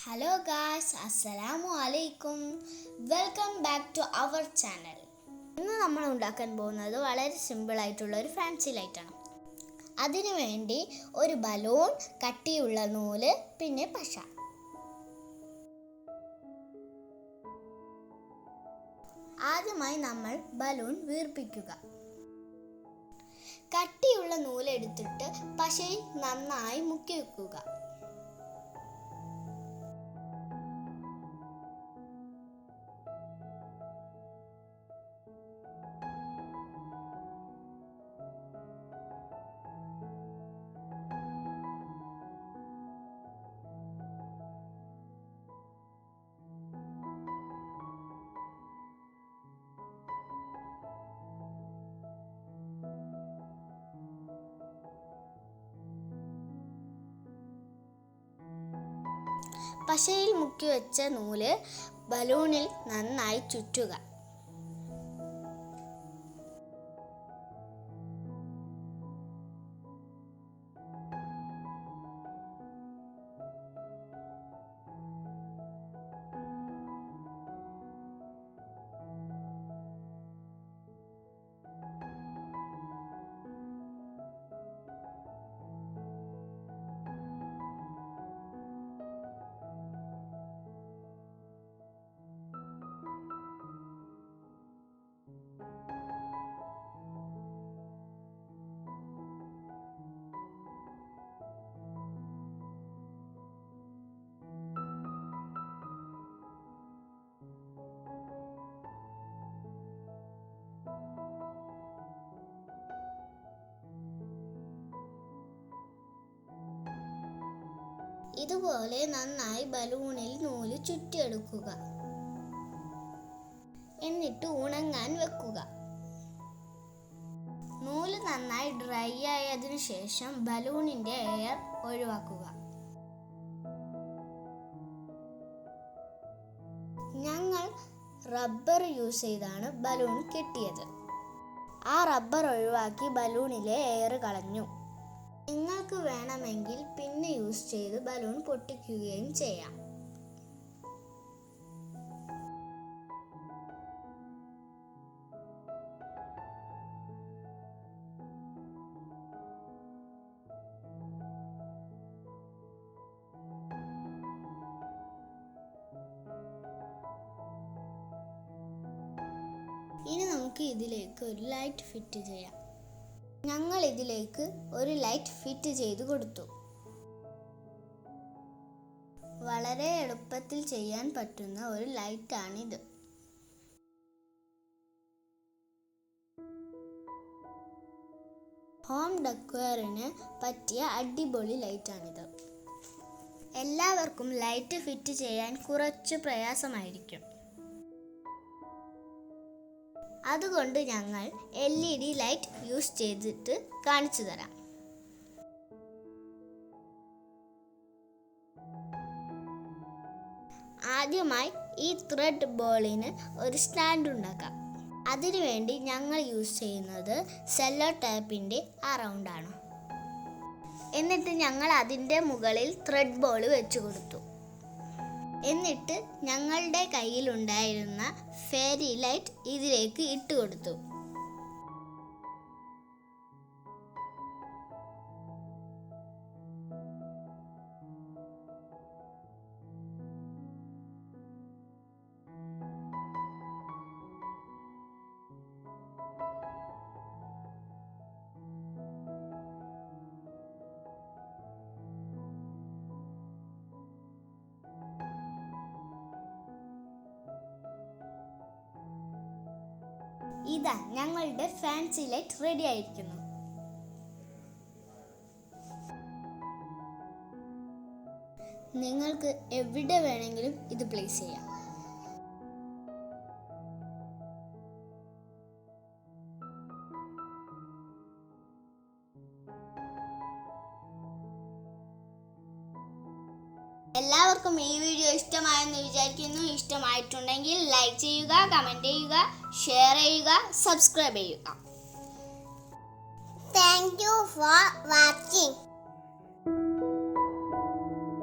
Hello guys, അസ്സലാമു അലൈക്കും. Welcome back to our channel. ഇന്ന് നമ്മൾ ഉണ്ടാക്കാൻ പോകുന്നത് വളരെ സിമ്പിൾ ആയിട്ടുള്ള ഒരു ഫാൻസി ലൈറ്റാണ്. അതിനു വേണ്ടി ഒരു ബലൂൺ, കട്ടിയുള്ള നൂല്, പിന്നെ പശ. ആദ്യമായി നമ്മൾ ബലൂൺ വീർപ്പിക്കുക. കട്ടിയുള്ള നൂലെടുത്തിട്ട് പശയിൽ നന്നായി മുക്കി വെക്കുക. പശയിൽ മുക്കി വെച്ച നൂല് ബലൂണിൽ നന്നായി ചുറ്റുക. ഇതുപോലെ നന്നായി ബലൂണിൽ നൂല് ചുറ്റിയെടുക്കുക. എന്നിട്ട് ഉണങ്ങാൻ വെക്കുക. നൂല് നന്നായി ഡ്രൈ ആയതിനു ശേഷം ബലൂണിന്റെ എയർ ഒഴിവാക്കുക. ഞങ്ങൾ റബ്ബർ യൂസ് ചെയ്താണ് ബലൂൺ കെട്ടിയത്. ആ റബ്ബർ ഒഴിവാക്കി ബലൂണിലെ എയർ കളഞ്ഞു. നിങ്ങൾക്ക് വേണമെങ്കിൽ പിന്നെ യൂസ് ചെയ്ത് ബലൂൺ പൊട്ടിക്കുകയും ചെയ്യാം. ഇനി നമുക്ക് ഇതിലേക്ക് ഒരു ലൈറ്റ് ഫിറ്റ് ചെയ്യാം. ഞങ്ങൾ ഇതിലേക്ക് ഒരു ലൈറ്റ് ഫിറ്റ് ചെയ്ത് കൊടുത്തു. വളരെ എളുപ്പത്തിൽ ചെയ്യാൻ പറ്റുന്ന ഒരു ലൈറ്റാണിത്. ഹോം ഡെക്കോറിന് പറ്റിയ അടിപൊളി ലൈറ്റാണിത്. എല്ലാവർക്കും ലൈറ്റ് ഫിറ്റ് ചെയ്യാൻ കുറച്ച് പ്രയാസമായിരിക്കും. അതുകൊണ്ട് ഞങ്ങൾ LED ലൈറ്റ് യൂസ് ചെയ്തിട്ട് കാണിച്ചു തരാം. ആദ്യമായി ഈ ത്രെഡ് ബോളിന് ഒരു സ്റ്റാൻഡ് ഉണ്ടാക്കാം. അതിനുവേണ്ടി ഞങ്ങൾ യൂസ് ചെയ്യുന്നത് സെല്ലോ ടേപ്പിൻ്റെ ആ റൗണ്ടാണ്. എന്നിട്ട് ഞങ്ങൾ അതിൻ്റെ മുകളിൽ ത്രെഡ് ബോൾ വെച്ച് കൊടുത്തു. എന്നിട്ട് ഞങ്ങളുടെ കയ്യിലുണ്ടായിരുന്ന ഫെയറി ലൈറ്റ് ഇതിലേക്ക് ഇട്ട് കൊടുത്തു. ഇതാ ഞങ്ങളുടെ ഫാൻസി ലൈറ്റ് റെഡി ആയിരിക്കുന്നു. നിങ്ങൾക്ക് എവിടെ വേണമെങ്കിലും ഇത് പ്ലേസ് ചെയ്യാം. എല്ലാവർക്കും ഈ വീഡിയോ ഇഷ്ടമായെന്ന് വിചാരിക്കുന്നു. ഇഷ്ടമായിട്ടുണ്ടെങ്കിൽ ലൈക്ക് ചെയ്യുക, കമൻറ്റ് ചെയ്യുക, ഷെയർ ചെയ്യുക, സബ്സ്ക്രൈബ് ചെയ്യുക. Thank you for watching.